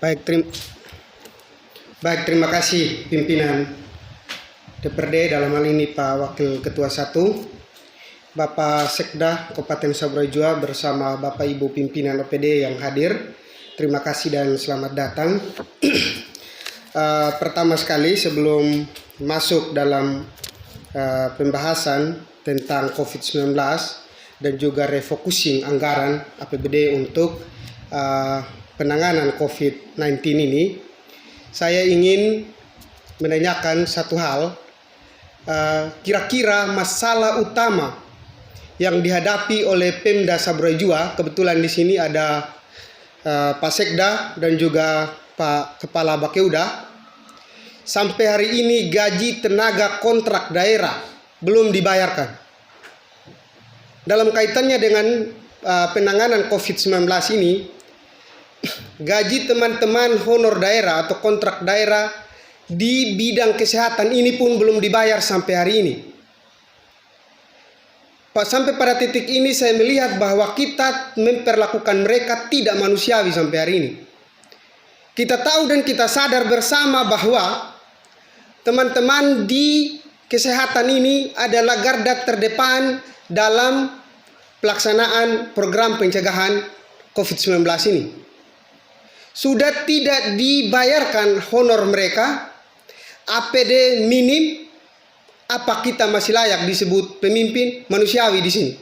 Baik, terima kasih pimpinan DPRD, dalam hal ini Pak Wakil Ketua 1, Bapak Sekda Kabupaten Saburai Jua bersama Bapak Ibu pimpinan OPD yang hadir. Terima kasih dan selamat datang. Pertama sekali sebelum masuk dalam pembahasan tentang COVID-19 dan juga refocusing anggaran APBD untuk penanganan COVID-19 ini, saya ingin menanyakan satu hal. Kira-kira masalah utama yang dihadapi oleh Pemda Saburai Jua, kebetulan di sini ada Pak Sekda dan juga Pak Kepala Bakeuda, sampai hari ini gaji tenaga kontrak daerah belum dibayarkan. Dalam kaitannya dengan penanganan COVID-19 ini, gaji teman-teman honor daerah atau kontrak daerah di bidang kesehatan ini pun belum dibayar sampai hari ini. Sampai pada titik ini saya melihat bahwa kita memperlakukan mereka tidak manusiawi sampai hari ini. Kita tahu dan kita sadar bersama bahwa teman-teman di kesehatan ini adalah garda terdepan dalam pelaksanaan program pencegahan COVID-19 ini. Sudah tidak dibayarkan honor mereka, APD minim, apa kita masih layak disebut pemimpin manusiawi di sini?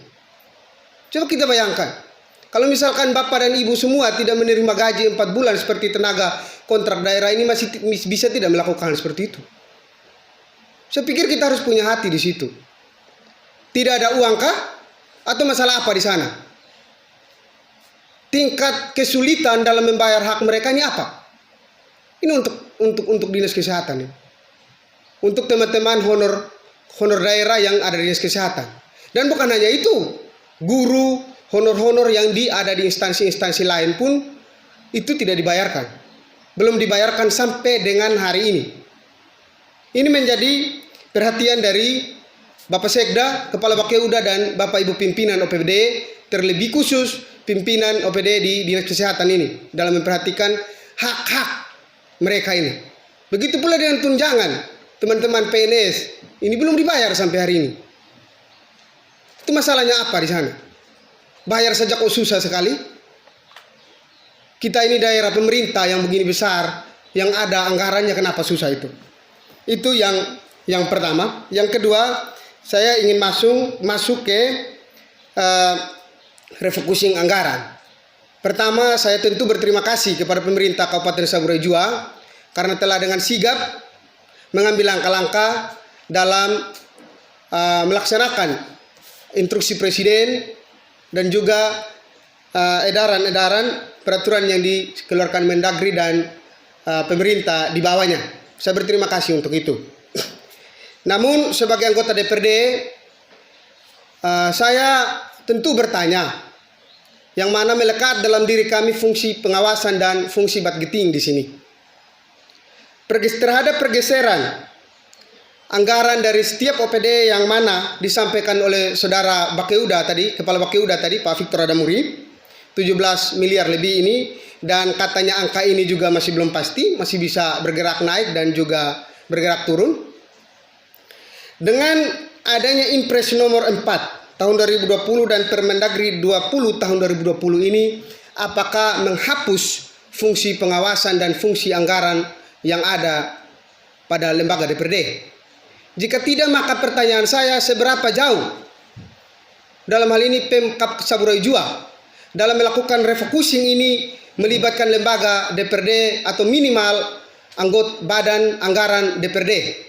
Coba kita bayangkan, kalau misalkan Bapak dan Ibu semua tidak menerima gaji 4 bulan seperti tenaga kontrak daerah ini, masih bisa tidak melakukan seperti itu? Saya pikir kita harus punya hati di situ. Tidak ada uang kah? Atau masalah apa di sana? Tingkat kesulitan dalam membayar hak mereka ini apa? Ini untuk dinas kesehatan ini. Untuk teman-teman honor daerah yang ada di dinas kesehatan. Dan bukan hanya itu, guru honor yang ada di instansi-instansi lain pun itu tidak dibayarkan. Belum dibayarkan sampai dengan hari ini. Ini menjadi perhatian dari Bapak Sekda, Kepala Bakeuda dan Bapak Ibu pimpinan OPD, terlebih khusus pimpinan OPD di dinas kesehatan ini dalam memperhatikan hak-hak mereka ini. Begitu pula dengan tunjangan teman-teman PNS, ini belum dibayar sampai hari ini. Itu masalahnya apa di sana? Bayar saja kok susah sekali. Kita ini daerah pemerintah yang begini besar, yang ada anggarannya, kenapa susah itu? Itu yang pertama. Yang kedua, saya ingin masuk ke refocusing anggaran. Pertama, saya tentu berterima kasih kepada pemerintah Kabupaten Saburai Jua karena telah dengan sigap mengambil langkah-langkah dalam melaksanakan instruksi Presiden dan juga edaran-edaran peraturan yang dikeluarkan Mendagri dan pemerintah di bawahnya. Saya berterima kasih untuk itu. Namun sebagai anggota DPRD, saya tentu bertanya, yang mana melekat dalam diri kami fungsi pengawasan dan fungsi budgeting di sini. Terhadap pergeseran anggaran dari setiap OPD yang mana disampaikan oleh Saudara Bakeuda tadi, Kepala Bakeuda tadi, Pak Victor Adamuri, 17 miliar lebih ini, dan katanya angka ini juga masih belum pasti, masih bisa bergerak naik dan juga bergerak turun. Dengan adanya Impres nomor 4 tahun 2020 dan Permendagri 20 tahun 2020 ini, apakah menghapus fungsi pengawasan dan fungsi anggaran yang ada pada lembaga DPRD? Jika tidak, maka pertanyaan saya, seberapa jauh dalam hal ini Pemkab Saburai Jua dalam melakukan refocusing ini melibatkan lembaga DPRD atau minimal anggota badan anggaran DPRD?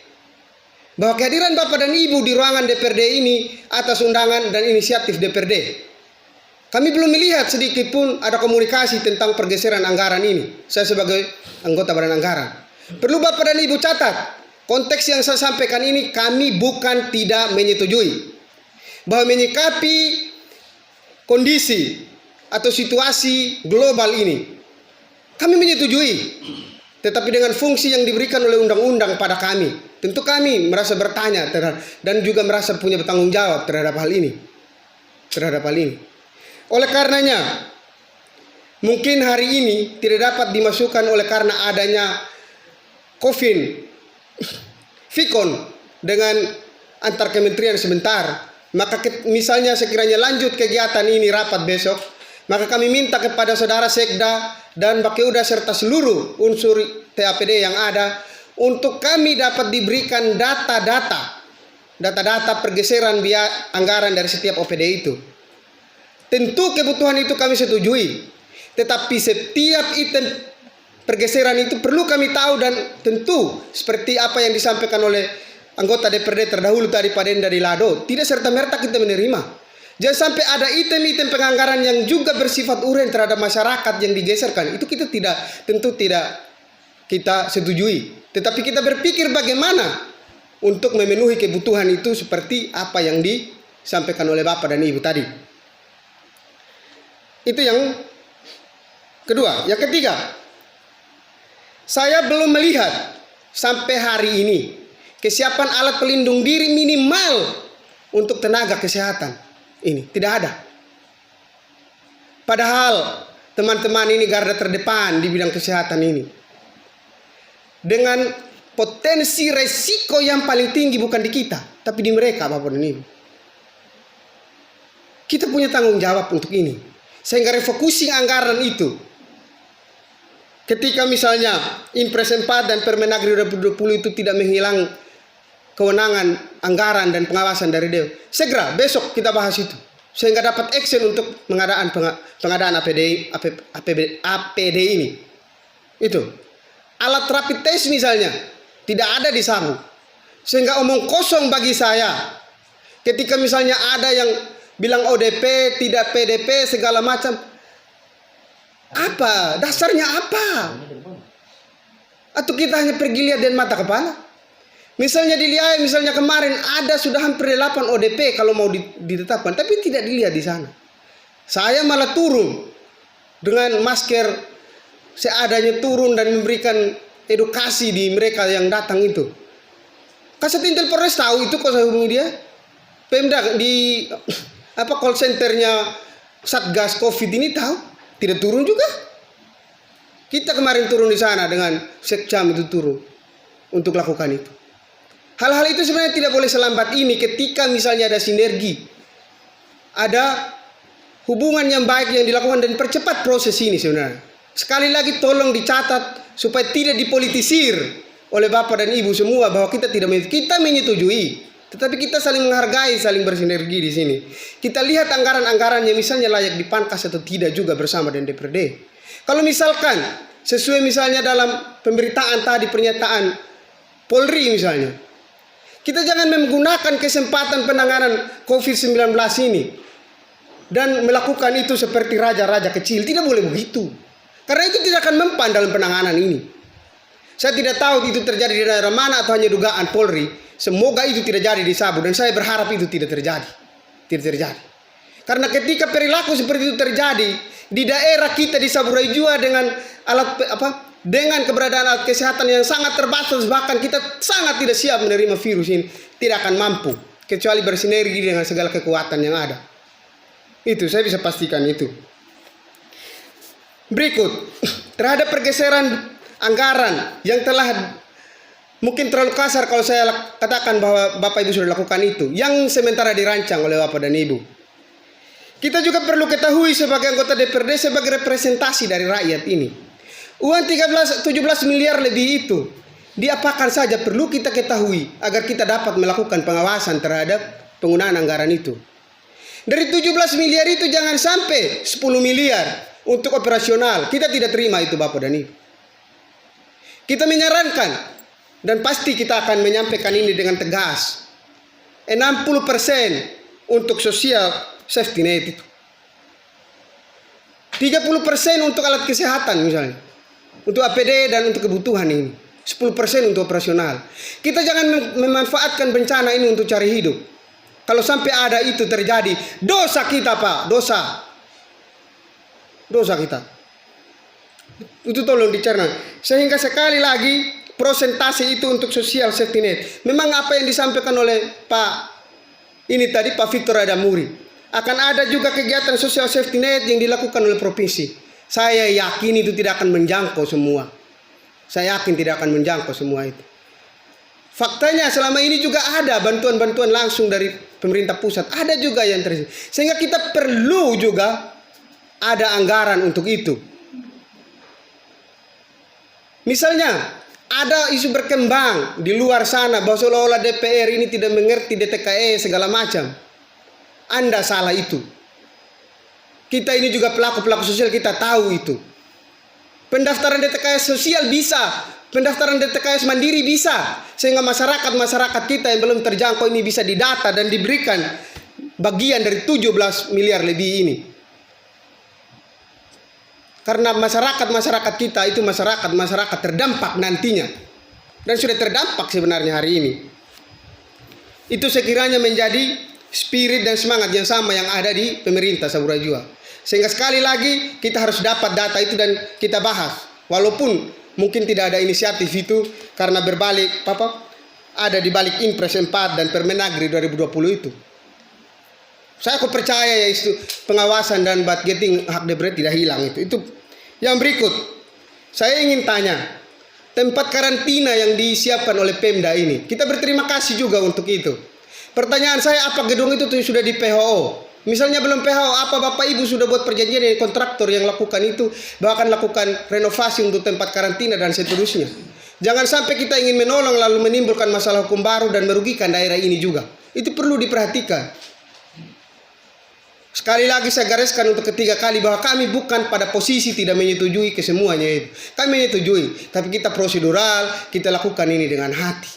Bahwa kehadiran Bapak dan Ibu di ruangan DPRD ini atas undangan dan inisiatif DPRD. Kami belum melihat sedikit pun ada komunikasi tentang pergeseran anggaran ini. Saya sebagai anggota badan anggaran. Perlu Bapak dan Ibu catat, konteks yang saya sampaikan ini kami bukan tidak menyetujui. Bahwa menyikapi kondisi atau situasi global ini, kami menyetujui. Tetapi dengan fungsi yang diberikan oleh undang-undang pada kami, tentu kami merasa bertanya dan juga merasa punya bertanggung jawab terhadap hal ini. Oleh karenanya, mungkin hari ini tidak dapat dimasukkan oleh karena adanya Fikon dengan antar kementerian sebentar. Maka misalnya sekiranya lanjut kegiatan ini rapat besok, maka kami minta kepada saudara Sekda dan Bakeuda serta seluruh unsur TAPD yang ada untuk kami dapat diberikan data-data pergeseran biaya anggaran dari setiap OPD itu. Tentu kebutuhan itu kami setujui, tetapi setiap item pergeseran itu perlu kami tahu, dan tentu seperti apa yang disampaikan oleh anggota DPRD terdahulu tadi Pak Denda di Lado, tidak serta-merta kita menerima. Jangan sampai ada item-item penganggaran yang juga bersifat urgen terhadap masyarakat yang digeserkan. Itu kita tentu tidak kita setujui. Tetapi kita berpikir bagaimana untuk memenuhi kebutuhan itu seperti apa yang disampaikan oleh Bapak dan Ibu tadi. Itu yang kedua. Yang ketiga, saya belum melihat sampai hari ini kesiapan alat pelindung diri minimal untuk tenaga kesehatan. Ini tidak ada. Padahal teman-teman ini garda terdepan di bidang kesehatan ini. Dengan potensi resiko yang paling tinggi bukan di kita, tapi di mereka, Bapak dan Ibu. Kita punya tanggung jawab untuk ini. Sehingga refocusing anggaran itu, ketika misalnya Impres 4 dan Permendagri 2020 itu tidak menghilang kewenangan anggaran dan pengawasan dari Dewan, segera besok kita bahas itu. Sehingga dapat action untuk pengadaan APD ini. Itu. Alat rapid test misalnya tidak ada di Sabu. Sehingga omong kosong bagi saya. Ketika misalnya ada yang bilang ODP, tidak PDP, segala macam. Apa? Dasarnya apa? Atau kita hanya pergi lihat dengan mata kepala? Misalnya dilihat, misalnya kemarin ada sudah hampir 8 ODP kalau mau ditetapkan, tapi tidak dilihat di sana. Saya malah turun dengan masker seadanya, turun dan memberikan edukasi di mereka yang datang itu. Kasat Intel Polres tahu itu, kok saya hubungi dia. Pemda di call centernya Satgas Covid ini tahu, tidak turun juga. Kita kemarin turun di sana dengan Sekcam itu turun untuk lakukan itu. Hal-hal itu sebenarnya tidak boleh selambat ini ketika misalnya ada sinergi, ada hubungan yang baik yang dilakukan dan percepat proses ini sebenarnya. Sekali lagi tolong dicatat supaya tidak dipolitisir oleh Bapak dan Ibu semua bahwa kita menyetujui. Tetapi kita saling menghargai, saling bersinergi di sini. Kita lihat anggaran-anggaran yang misalnya layak dipangkas atau tidak juga bersama dengan DPRD. Kalau misalkan sesuai misalnya dalam pemberitaan tadi, pernyataan Polri misalnya, kita jangan menggunakan kesempatan penanganan COVID-19 ini dan melakukan itu seperti raja-raja kecil. Tidak boleh begitu. Karena itu tidak akan mempan dalam penanganan ini. Saya tidak tahu itu terjadi di daerah mana atau hanya dugaan Polri. Semoga itu tidak jadi di Sabu, dan saya berharap itu tidak terjadi. Tidak terjadi. Karena ketika perilaku seperti itu terjadi di daerah kita di Saburai Jua dengan dengan keberadaan alat kesehatan yang sangat terbatas, bahkan kita sangat tidak siap menerima virus ini, tidak akan mampu kecuali bersinergi dengan segala kekuatan yang ada. Itu saya bisa pastikan itu. Berikut, terhadap pergeseran anggaran yang telah mungkin terlalu kasar kalau saya katakan bahwa Bapak Ibu sudah lakukan itu, yang sementara dirancang oleh Bapak dan Ibu. Kita juga perlu ketahui sebagai anggota DPRD, sebagai representasi dari rakyat ini, uang 17 miliar lebih itu diapakan saja perlu kita ketahui agar kita dapat melakukan pengawasan terhadap penggunaan anggaran itu. Dari 17 miliar itu jangan sampai 10 miliar untuk operasional. Kita tidak terima itu, Bapak dan Ibu. Kita menyarankan, dan pasti kita akan menyampaikan ini dengan tegas, 60% untuk sosial safety net itu, 30% untuk alat kesehatan misalnya, untuk APD dan untuk kebutuhan ini, 10% untuk operasional. Kita jangan memanfaatkan bencana ini untuk cari hidup. Kalau sampai ada itu terjadi, dosa kita, Pak, dosa kita. Itu tolong dicerna. Sehingga sekali lagi, prosentase itu untuk sosial safety net. Memang apa yang disampaikan oleh Pak Victor Adamuri, akan ada juga kegiatan sosial safety net yang dilakukan oleh provinsi. Saya yakin itu tidak akan menjangkau semua. Saya yakin tidak akan menjangkau semua itu. Faktanya selama ini juga ada bantuan-bantuan langsung dari pemerintah pusat. Ada juga yang terjadi. Sehingga kita perlu juga ada anggaran untuk itu. Misalnya ada isu berkembang di luar sana bahwa seolah-olah DPR ini tidak mengerti DTKE segala macam. Anda salah itu. Kita ini juga pelaku-pelaku sosial, kita tahu itu. Pendaftaran DTKS sosial bisa, pendaftaran DTKS mandiri bisa, sehingga masyarakat kita yang belum terjangkau ini bisa didata dan diberikan bagian dari 17 miliar lebih ini. Karena masyarakat kita itu masyarakat terdampak nantinya. Dan sudah terdampak sebenarnya hari ini. Itu sekiranya menjadi spirit dan semangat yang sama yang ada di pemerintah Saburai Jua. Sehingga sekali lagi kita harus dapat data itu dan kita bahas. Walaupun mungkin tidak ada inisiatif itu karena ada di balik Impres 4 dan Permendagri 2020 itu. Saya percaya ya itu pengawasan dan budgeting hak DPR tidak hilang itu. Itu yang berikut. Saya ingin tanya, tempat karantina yang disiapkan oleh Pemda ini, kita berterima kasih juga untuk itu. Pertanyaan saya, apa gedung itu sudah di PHO? Misalnya belum PHO, apa Bapak Ibu sudah buat perjanjian dengan kontraktor yang lakukan itu, bahkan lakukan renovasi untuk tempat karantina dan seterusnya. Jangan sampai kita ingin menolong lalu menimbulkan masalah hukum baru dan merugikan daerah ini juga. Itu perlu diperhatikan. Sekali lagi saya gariskan untuk ketiga kali bahwa kami bukan pada posisi tidak menyetujui kesemuanya itu. Kami menyetujui, tapi kita prosedural, kita lakukan ini dengan hati.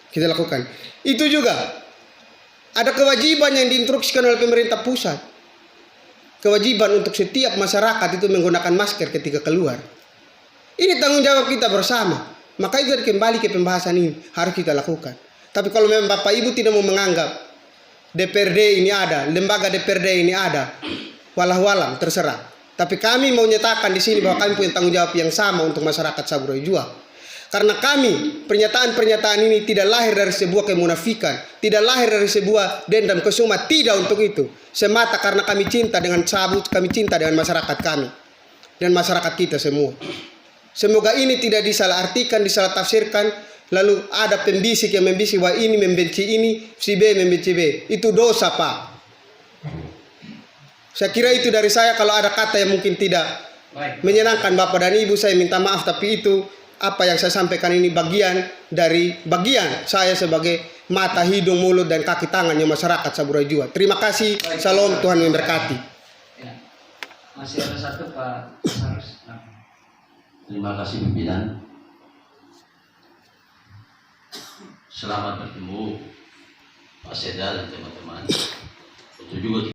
Kita lakukan. Itu juga ada kewajiban yang diinstruksikan oleh pemerintah pusat. Kewajiban untuk setiap masyarakat itu menggunakan masker ketika keluar. Ini tanggung jawab kita bersama. Maka itu kembali ke pembahasan ini harus kita lakukan. Tapi kalau memang Bapak Ibu tidak mau menganggap DPRD ini ada, lembaga DPRD ini ada, walau terserah. Tapi kami mau nyatakan di sini bahwa kami punya tanggung jawab yang sama untuk masyarakat Saburai Jua. Karena kami, pernyataan-pernyataan ini tidak lahir dari sebuah kemunafikan, tidak lahir dari sebuah dendam kesuma, tidak untuk itu. Semata karena kami cinta dengan Sabut, kami cinta dengan masyarakat kami dan masyarakat kita semua. Semoga ini tidak disalahartikan, disalah tafsirkan. Lalu ada pembisik yang membisik bahwa ini membenci ini, si B membenci B. Itu dosa, Pak. Saya kira itu dari saya. Kalau ada kata yang mungkin tidak menyenangkan Bapak dan Ibu, saya minta maaf. Tapi itu apa yang saya sampaikan ini bagian saya sebagai mata, hidung, mulut, dan kaki tangannya masyarakat Saburai Jua. Terima kasih. Salam, Tuhan memberkati. Ya. Masih ada satu Pak Sarus. Terima kasih pimpinan. Selamat bertemu Pak Seda dan teman-teman. Untuk juga